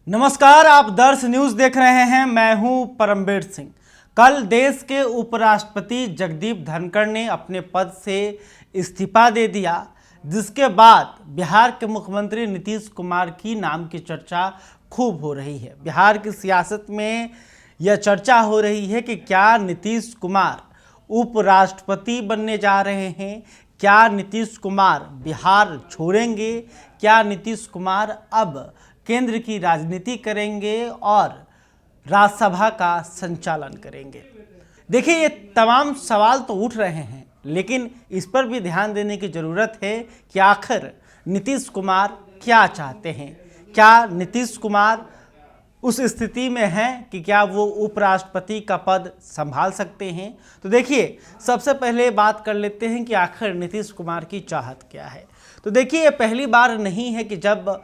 नमस्कार, आप दर्श न्यूज देख रहे हैं। मैं हूं परमवीर सिंह। कल देश के उपराष्ट्रपति जगदीप धनखड़ ने अपने पद से इस्तीफा दे दिया, जिसके बाद बिहार के मुख्यमंत्री नीतीश कुमार की नाम की चर्चा खूब हो रही है। बिहार की सियासत में यह चर्चा हो रही है कि क्या नीतीश कुमार उपराष्ट्रपति बनने जा रहे हैं, क्या नीतीश कुमार बिहार छोड़ेंगे, क्या नीतीश कुमार अब केंद्र की राजनीति करेंगे और राज्यसभा का संचालन करेंगे। देखिए, ये तमाम सवाल तो उठ रहे हैं, लेकिन इस पर भी ध्यान देने की ज़रूरत है कि आखिर नीतीश कुमार क्या चाहते हैं। क्या नीतीश कुमार उस स्थिति में हैं कि क्या वो उपराष्ट्रपति का पद संभाल सकते हैं। तो देखिए, सबसे पहले बात कर लेते हैं कि आखिर नीतीश कुमार की चाहत क्या है। तो देखिए, ये पहली बार नहीं है कि जब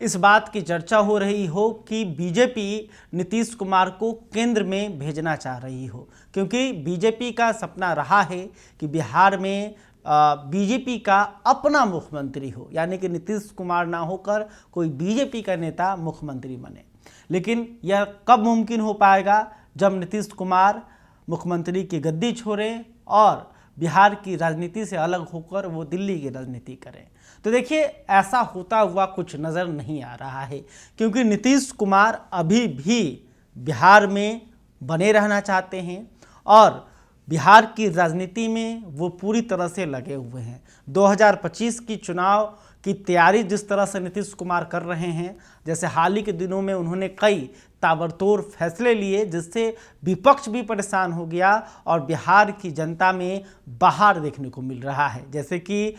इस बात की चर्चा हो रही हो कि बीजेपी नीतीश कुमार को केंद्र में भेजना चाह रही हो, क्योंकि बीजेपी का सपना रहा है कि बिहार में बीजेपी का अपना मुख्यमंत्री हो, यानी कि नीतीश कुमार ना होकर कोई बीजेपी का नेता मुख्यमंत्री बने। लेकिन यह कब मुमकिन हो पाएगा? जब नीतीश कुमार मुख्यमंत्री की गद्दी छोड़ें और बिहार की राजनीति से अलग होकर वो दिल्ली की राजनीति करें। तो देखिए, ऐसा होता हुआ कुछ नज़र नहीं आ रहा है, क्योंकि नीतीश कुमार अभी भी बिहार में बने रहना चाहते हैं और बिहार की राजनीति में वो पूरी तरह से लगे हुए हैं। 2025 की चुनाव की तैयारी जिस तरह से नीतीश कुमार कर रहे हैं, जैसे हाल ही के दिनों में उन्होंने कई ताबड़तोड़ फैसले लिए, जिससे विपक्ष भी परेशान हो गया और बिहार की जनता में बाहर देखने को मिल रहा है। जैसे कि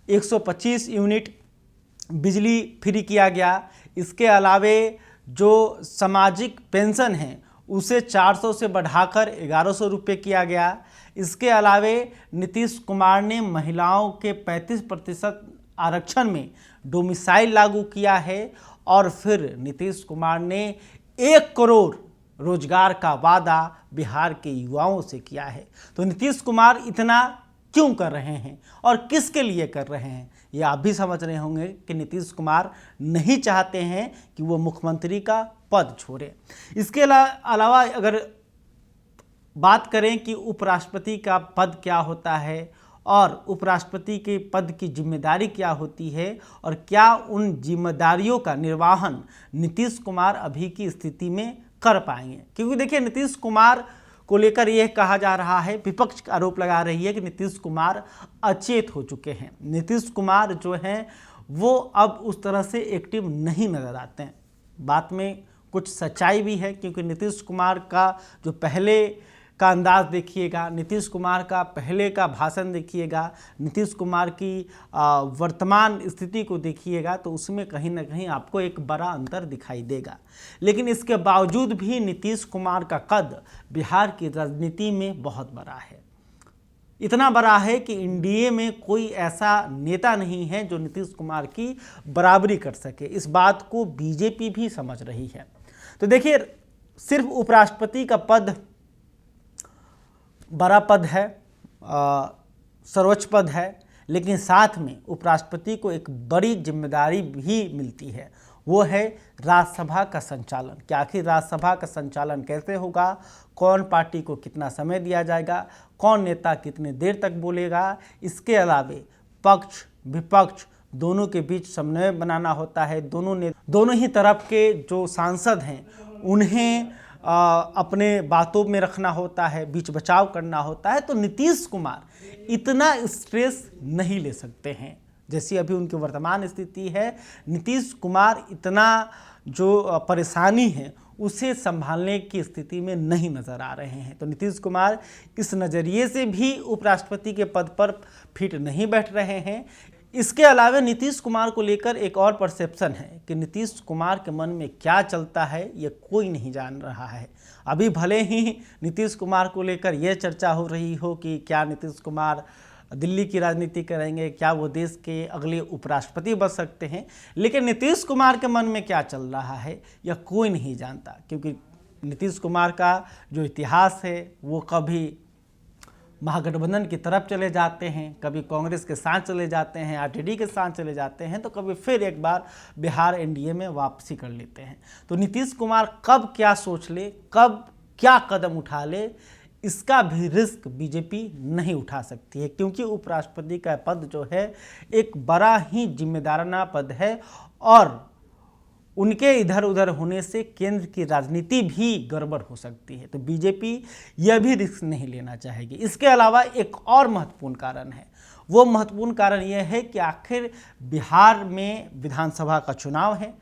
125 यूनिट बिजली फ्री किया गया, इसके अलावे जो सामाजिक पेंशन है उसे 400 से बढ़ाकर 1100 रुपये किया गया। इसके अलावे नीतीश कुमार ने महिलाओं के 35% आरक्षण में डोमिसाइल लागू किया है और फिर नीतीश कुमार ने 1 करोड़ रोजगार का वादा बिहार के युवाओं से किया है। तो नीतीश कुमार इतना क्यों कर रहे हैं और किसके लिए कर रहे हैं, ये आप भी समझ रहे होंगे कि नीतीश कुमार नहीं चाहते हैं कि वो मुख्यमंत्री का पद छोड़े। इसके अलावा अगर बात करें कि उपराष्ट्रपति का पद क्या होता है और उपराष्ट्रपति के पद की जिम्मेदारी क्या होती है और क्या उन जिम्मेदारियों का निर्वहन नीतीश कुमार अभी की स्थिति में कर पाएंगे, क्योंकि देखिए, नीतीश कुमार को लेकर यह कहा जा रहा है, विपक्ष आरोप लगा रही है कि नीतीश कुमार अचेत हो चुके हैं। नीतीश कुमार जो हैं वो अब उस तरह से एक्टिव नहीं नज़र आते हैं। बात में कुछ सच्चाई भी है, क्योंकि नीतीश कुमार का जो पहले का अंदाज देखिएगा, नीतीश कुमार का पहले का भाषण देखिएगा, नीतीश कुमार की वर्तमान स्थिति को देखिएगा, तो उसमें कहीं ना कहीं आपको एक बड़ा अंतर दिखाई देगा। लेकिन इसके बावजूद भी नीतीश कुमार का कद बिहार की राजनीति में बहुत बड़ा है। इतना बड़ा है कि एनडीए में कोई ऐसा नेता नहीं है जो नीतीश कुमार की बराबरी कर सके। इस बात को बीजेपी भी समझ रही है। तो देखिए, सिर्फ उपराष्ट्रपति का पद बड़ा पद है, सर्वोच्च पद है, लेकिन साथ में उपराष्ट्रपति को एक बड़ी जिम्मेदारी भी मिलती है, वो है राज्यसभा का संचालन। कि आखिर राज्यसभा का संचालन कैसे होगा, कौन पार्टी को कितना समय दिया जाएगा, कौन नेता कितने देर तक बोलेगा। इसके अलावे पक्ष विपक्ष दोनों के बीच समन्वय बनाना होता है। दोनों ही तरफ के जो सांसद हैं उन्हें अपने बातों में रखना होता है, बीच बचाव करना होता है। तो नीतीश कुमार इतना स्ट्रेस नहीं ले सकते हैं जैसी अभी उनकी वर्तमान स्थिति है। नीतीश कुमार इतना जो परेशानी है उसे संभालने की स्थिति में नहीं नज़र आ रहे हैं। तो नीतीश कुमार इस नज़रिए से भी उपराष्ट्रपति के पद पर फिट नहीं बैठ रहे हैं। इसके अलावा नीतीश कुमार को लेकर एक और परसेप्शन है कि नीतीश कुमार के मन में क्या चलता है ये कोई नहीं जान रहा है। अभी भले ही नीतीश कुमार को लेकर यह चर्चा हो रही हो कि क्या नीतीश कुमार दिल्ली की राजनीति करेंगे, क्या वो देश के अगले उपराष्ट्रपति बन सकते हैं, लेकिन नीतीश कुमार के मन में क्या चल रहा है यह कोई नहीं जानता, क्योंकि नीतीश कुमार का जो इतिहास है वो कभी महागठबंधन की तरफ चले जाते हैं, कभी कांग्रेस के साथ चले जाते हैं, आरजेडी के साथ चले जाते हैं, तो कभी फिर एक बार बिहार एनडीए में वापसी कर लेते हैं। तो नीतीश कुमार कब क्या सोच ले, कब क्या कदम उठा ले, इसका भी रिस्क बीजेपी नहीं उठा सकती है, क्योंकि उपराष्ट्रपति का पद जो है एक बड़ा ही जिम्मेदाराना पद है और उनके इधर उधर होने से केंद्र की राजनीति भी गड़बड़ हो सकती है। तो बीजेपी यह भी रिस्क नहीं लेना चाहेगी। इसके अलावा एक और महत्वपूर्ण कारण है, वो महत्वपूर्ण कारण यह है कि आखिर बिहार में विधानसभा का चुनाव है,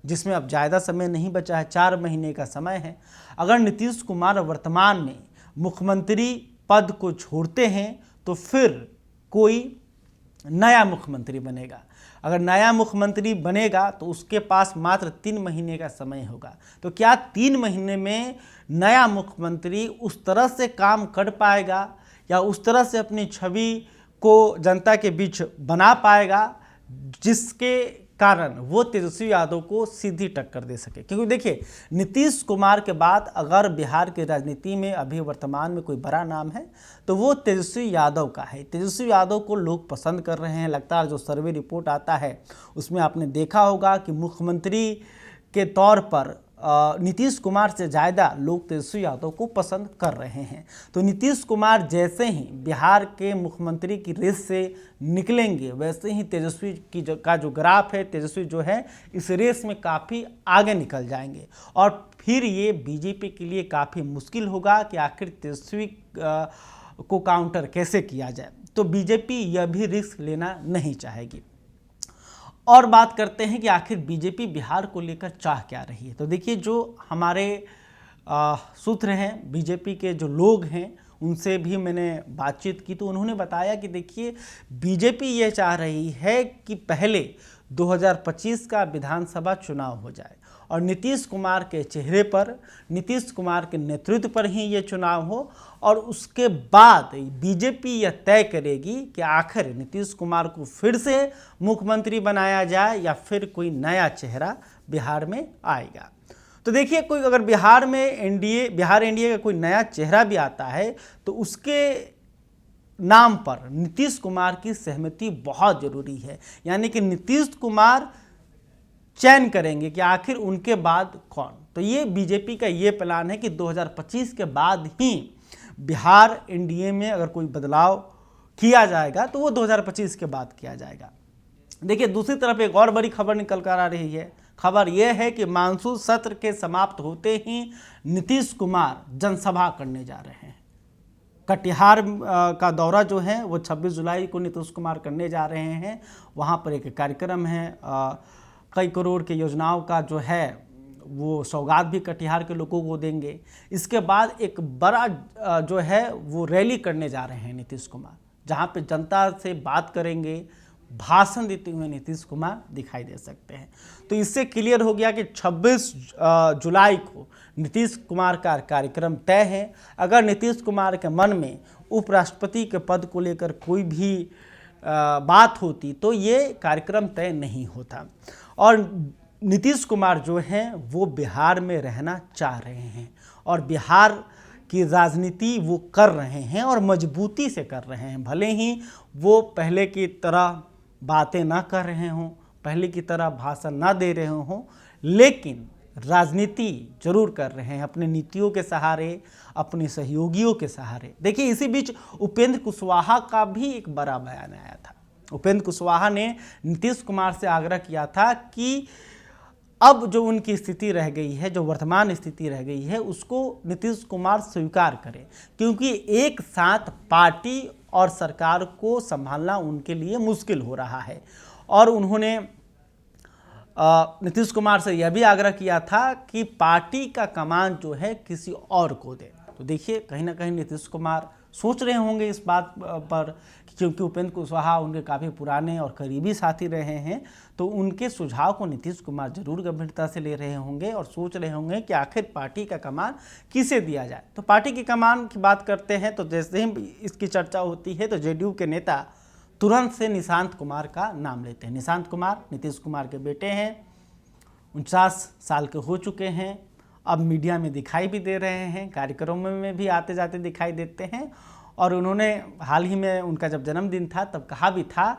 जिसमें अब ज़्यादा समय नहीं बचा है, 4 महीने का समय है। अगर नीतीश कुमार वर्तमान में मुख्यमंत्री पद को छोड़ते हैं तो फिर कोई नया मुख्यमंत्री बनेगा। अगर नया मुख्यमंत्री बनेगा तो उसके पास मात्र 3 महीने का समय होगा। तो क्या 3 महीने में नया मुख्यमंत्री उस तरह से काम कर पाएगा या उस तरह से अपनी छवि को जनता के बीच बना पाएगा जिसके कारण वो तेजस्वी यादव को सीधी टक्कर दे सके? क्योंकि देखिए, नीतीश कुमार के बाद अगर बिहार की राजनीति में अभी वर्तमान में कोई बड़ा नाम है तो वो तेजस्वी यादव का है। तेजस्वी यादव को लोग पसंद कर रहे हैं। लगातार जो सर्वे रिपोर्ट आता है उसमें आपने देखा होगा कि मुख्यमंत्री के तौर पर नीतीश कुमार से ज़्यादा लोग तेजस्वी यादव को पसंद कर रहे हैं। तो नीतीश कुमार जैसे ही बिहार के मुख्यमंत्री की रेस से निकलेंगे, वैसे ही तेजस्वी का जो ग्राफ है, तेजस्वी जो है इस रेस में काफ़ी आगे निकल जाएंगे और फिर ये बीजेपी के लिए काफ़ी मुश्किल होगा कि आखिर तेजस्वी को काउंटर कैसे किया जाए। तो बीजेपी यह भी रिस्क लेना नहीं चाहेगी। और बात करते हैं कि आखिर बीजेपी बिहार को लेकर चाह क्या रही है। तो देखिए, जो हमारे सूत्र हैं, बीजेपी के जो लोग हैं, उनसे भी मैंने बातचीत की तो उन्होंने बताया कि देखिए, बीजेपी ये चाह रही है कि पहले 2025 का विधानसभा चुनाव हो जाए और नीतीश कुमार के चेहरे पर, नीतीश कुमार के नेतृत्व पर ही ये चुनाव हो और उसके बाद बीजेपी यह तय करेगी कि आखिर नीतीश कुमार को फिर से मुख्यमंत्री बनाया जाए या फिर कोई नया चेहरा बिहार में आएगा। तो देखिए, कोई अगर बिहार एनडीए का कोई नया चेहरा भी आता है तो उसके नाम पर नीतीश कुमार की सहमति बहुत ज़रूरी है। यानी कि नीतीश कुमार चयन करेंगे कि आखिर उनके बाद कौन। तो ये बीजेपी का ये प्लान है कि 2025 के बाद ही बिहार एनडीए में अगर कोई बदलाव किया जाएगा तो वो 2025 के बाद किया जाएगा। देखिए, दूसरी तरफ एक और बड़ी खबर निकल कर आ रही है। खबर यह है कि मानसून सत्र के समाप्त होते ही नीतीश कुमार जनसभा करने जा रहे हैं। कटिहार का दौरा जो है वो 26 जुलाई को नीतीश कुमार करने जा रहे हैं। वहाँ पर एक कार्यक्रम है, कई करोड़ की योजनाओं का जो है वो सौगात भी कटिहार के लोगों को देंगे। इसके बाद एक बड़ा जो है वो रैली करने जा रहे हैं नीतीश कुमार, जहाँ पे जनता से बात करेंगे, भाषण देते हुए नीतीश कुमार दिखाई दे सकते हैं। तो इससे क्लियर हो गया कि 26 जुलाई को नीतीश कुमार का कार्यक्रम तय है। अगर नीतीश कुमार के मन में उपराष्ट्रपति के पद को लेकर कोई भी बात होती तो ये कार्यक्रम तय नहीं होता। और नीतीश कुमार जो हैं वो बिहार में रहना चाह रहे हैं और बिहार की राजनीति वो कर रहे हैं और मजबूती से कर रहे हैं। भले ही वो पहले की तरह बातें ना कर रहे हों, पहले की तरह भाषण ना दे रहे हों, लेकिन राजनीति जरूर कर रहे हैं अपने नीतियों के सहारे, अपने सहयोगियों के सहारे। देखिए, इसी बीच उपेंद्र कुशवाहा का भी एक बड़ा बयान आया था। उपेंद्र कुशवाहा ने नीतीश कुमार से आग्रह किया था कि अब जो उनकी स्थिति रह गई है, जो वर्तमान स्थिति रह गई है, उसको नीतीश कुमार स्वीकार करें, क्योंकि एक साथ पार्टी और सरकार को संभालना उनके लिए मुश्किल हो रहा है। और उन्होंने नीतीश कुमार से यह भी आग्रह किया था कि पार्टी का कमान जो है किसी और को दे। तो देखिए, कहीं ना कहीं नीतीश कुमार सोच रहे होंगे इस बात पर, क्योंकि उपेंद्र कुशवाहा उनके काफ़ी पुराने और करीबी साथी रहे हैं, तो उनके सुझाव को नीतीश कुमार जरूर गंभीरता से ले रहे होंगे और सोच रहे होंगे कि आखिर पार्टी का कमान किसे दिया जाए। तो पार्टी की कमान की बात करते हैं तो जैसे ही इसकी चर्चा होती है तो जेडीयू के नेता तुरंत से निशांत कुमार का नाम लेते हैं। निशांत कुमार नीतीश कुमार के बेटे हैं, 49 साल के हो चुके हैं, अब मीडिया में दिखाई भी दे रहे हैं, कार्यक्रमों में भी आते जाते दिखाई देते हैं और उन्होंने हाल ही में उनका जब जन्मदिन था तब कहा भी था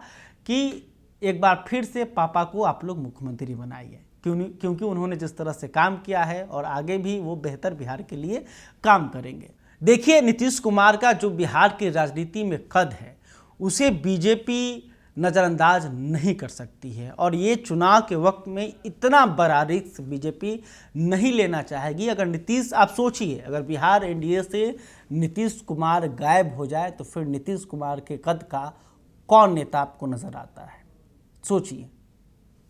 कि एक बार फिर से पापा को आप लोग मुख्यमंत्री बनाइए, क्योंकि उन्होंने जिस तरह से काम किया है और आगे भी वो बेहतर बिहार के लिए काम करेंगे। देखिए, नीतीश कुमार का जो बिहार की राजनीति में कद है उसे बीजेपी नज़रअंदाज नहीं कर सकती है, और ये चुनाव के वक्त में इतना बड़ा रिस्क बीजेपी नहीं लेना चाहेगी। अगर नीतीश, आप सोचिए, अगर बिहार एनडीए से नीतीश कुमार गायब हो जाए तो फिर नीतीश कुमार के कद का कौन नेता आपको नज़र आता है? सोचिए,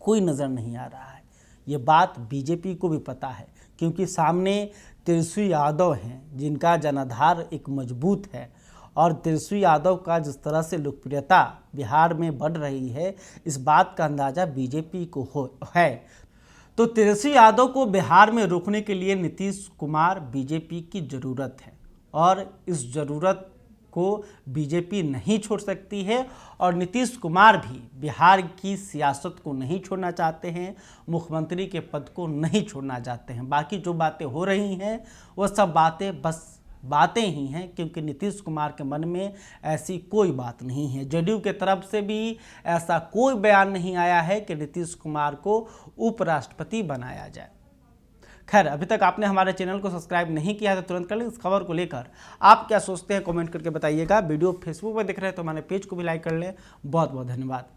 कोई नज़र नहीं आ रहा है। ये बात बीजेपी को भी पता है, क्योंकि सामने तेजस्वी यादव हैं जिनका जनाधार एक मजबूत है, और तेजस्वी यादव का जिस तरह से लोकप्रियता बिहार में बढ़ रही है, इस बात का अंदाज़ा बीजेपी को है। तो तेजस्वी यादव को बिहार में रोकने के लिए नीतीश कुमार बीजेपी की ज़रूरत है, और इस ज़रूरत को बीजेपी नहीं छोड़ सकती है। और नीतीश कुमार भी बिहार की सियासत को नहीं छोड़ना चाहते हैं, मुख्यमंत्री के पद को नहीं छोड़ना चाहते हैं। बाकी जो बातें हो रही हैं वो सब बातें बस बातें ही हैं, क्योंकि नीतीश कुमार के मन में ऐसी कोई बात नहीं है। जदयू के तरफ से भी ऐसा कोई बयान नहीं आया है कि नीतीश कुमार को उपराष्ट्रपति बनाया जाए। खैर, अभी तक आपने हमारे चैनल को सब्सक्राइब नहीं किया है तो तुरंत कर लें। इस खबर को लेकर आप क्या सोचते हैं कमेंट करके बताइएगा। वीडियो फेसबुक पर देख रहे हैं तो हमारे पेज को भी लाइक कर लें। बहुत बहुत धन्यवाद।